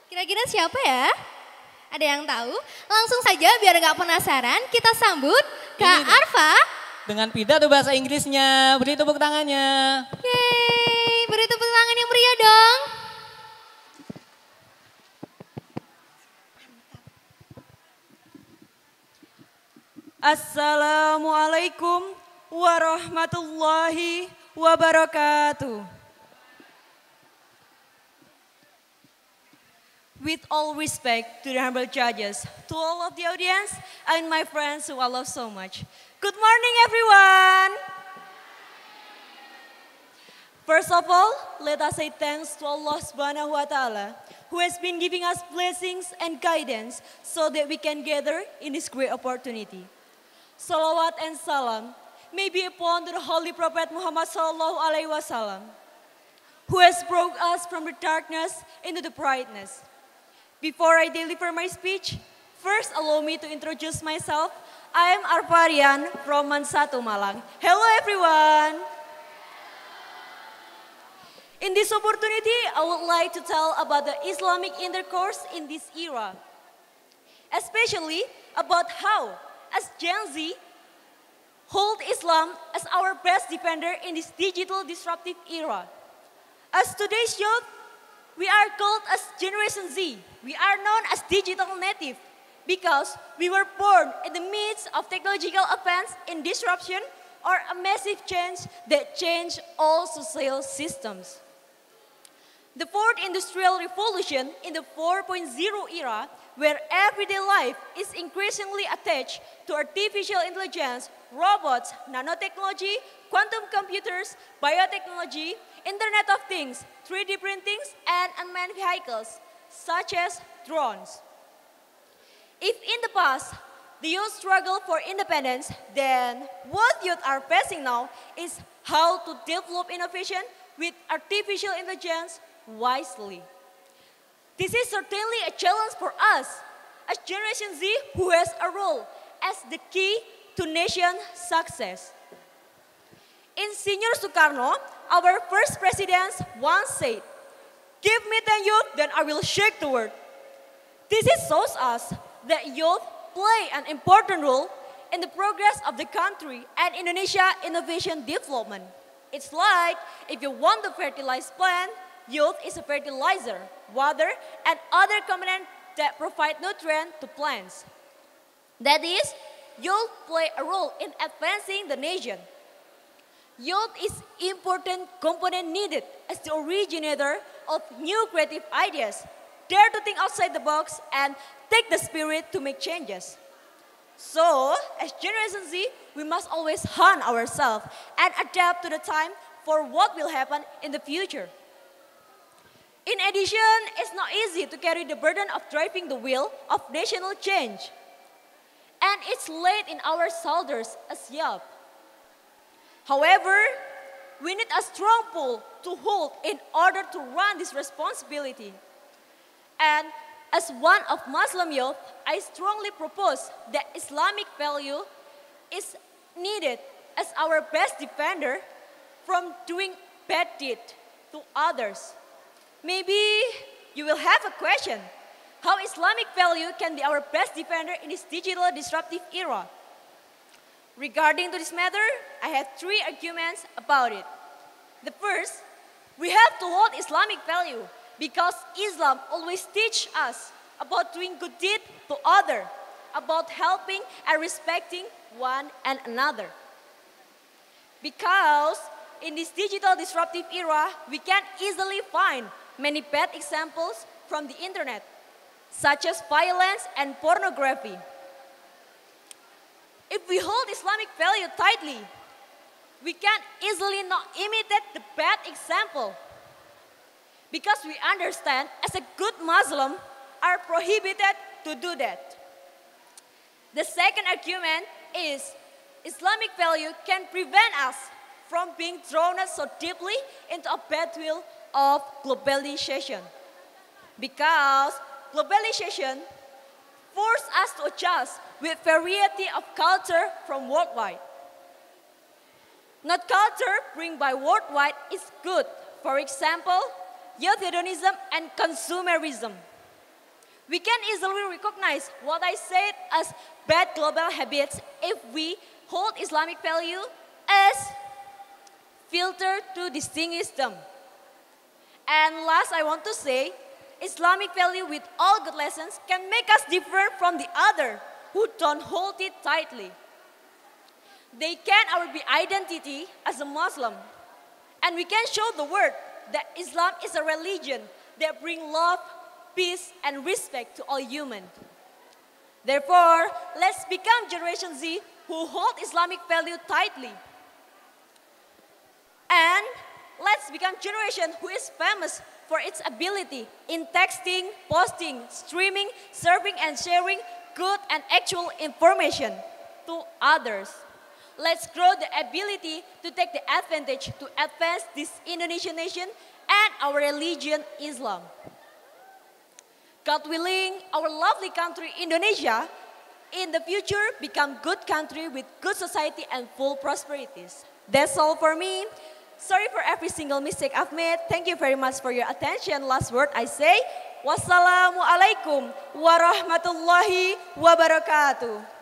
Kira-kira siapa ya? Ada yang tahu? Langsung saja biar nggak penasaran, kita sambut Kak Ini nih. Arfa. Dengan pidato bahasa Inggrisnya, beri tepuk tangannya. Yeay, beri tepuk tangan yang meriah dong. Assalamualaikum warahmatullahi wabarakatuh. With all respect to the humble judges, to all of the audience, and my friends who I love so much. Good morning, everyone. First of all, let us say thanks to Allah Subhanahu wa Ta'ala, who has been giving us blessings and guidance so that we can gather in this great opportunity. Salawat and salam may be upon the Holy Prophet Muhammad Sallallahu Alaihi Wasallam, who has brought us from the darkness into the brightness. Before I deliver my speech, first allow me to introduce myself. I am Arparian from Mansatu, Malang. Hello everyone. In this opportunity, I would like to tell about the Islamic intercourse in this era, especially about how, as Gen Z, hold Islam as our best defender in this digital disruptive era. As today's youth, we are called as Generation Z. We are known as digital native because we were born in the midst of technological advance in disruption or a massive change that changed all social systems. The fourth industrial revolution in the 4.0 era, where everyday life is increasingly attached to artificial intelligence, robots, nanotechnology, quantum computers, biotechnology, Internet of Things, 3D printings, and unmanned vehicles, such as drones. If in the past, the youth struggled for independence, then what youth are facing now is how to develop innovation with artificial intelligence wisely. This is certainly a challenge for us as Generation Z, who has a role as the key to nation success. Insinyur Soekarno, our first president, once said, "Give me 10 youth, then I will shake the world." This shows us that youth play an important role in the progress of the country and Indonesia innovation development. It's like if you want to fertilize plant, youth is a fertilizer, water, and other components that provide nutrients to plants. That is, youth play a role in advancing the nation. Youth is important component needed as the originator of new creative ideas, dare to think outside the box, and take the spirit to make changes. So, as Generation Z, we must always hone ourselves and adapt to the time for what will happen in the future. In addition, it's not easy to carry the burden of driving the wheel of national change. And it's laid in our shoulders as youth. However, we need a strong pull to hold in order to run this responsibility. And as one of Muslim youth, I strongly propose that Islamic value is needed as our best defender from doing bad deed to others. Maybe you will have a question, how Islamic value can be our best defender in this digital disruptive era? Regarding to this matter, I have 3 arguments about it. The first, we have to hold Islamic value because Islam always teaches us about doing good deed to others, about helping and respecting one and another. Because in this digital disruptive era, we can easily find many bad examples from the internet, such as violence and pornography. If we hold Islamic value tightly, we can easily not imitate the bad example. Because we understand as a good Muslim are prohibited to do that. The second argument is Islamic value can prevent us from being drawn so deeply into a battlefield of globalization. Because globalization forces us to adjust with variety of culture from worldwide. Not culture bring by worldwide is good. For example, youth hedonism and consumerism. We can easily recognize what I said as bad global habits if we hold Islamic value as filter to distinguish them. And last, I want to say, Islamic value with all good lessons can make us different from the other who don't hold it tightly. They can our identity as a Muslim, and we can show the world that Islam is a religion that brings love, peace, and respect to all humans. Therefore, let's become Generation Z who hold Islamic value tightly. And let's become generation who is famous for its ability in texting, posting, streaming, serving, and sharing good and actual information to others. Let's grow the ability to take the advantage to advance this Indonesian nation and our religion, Islam. God willing, our lovely country, Indonesia, in the future become good country with good society and full prosperities. That's all for me. Sorry for every single mistake I've made. Thank you very much for your attention. Last word I say, wassalamualaikum warahmatullahi wabarakatuh.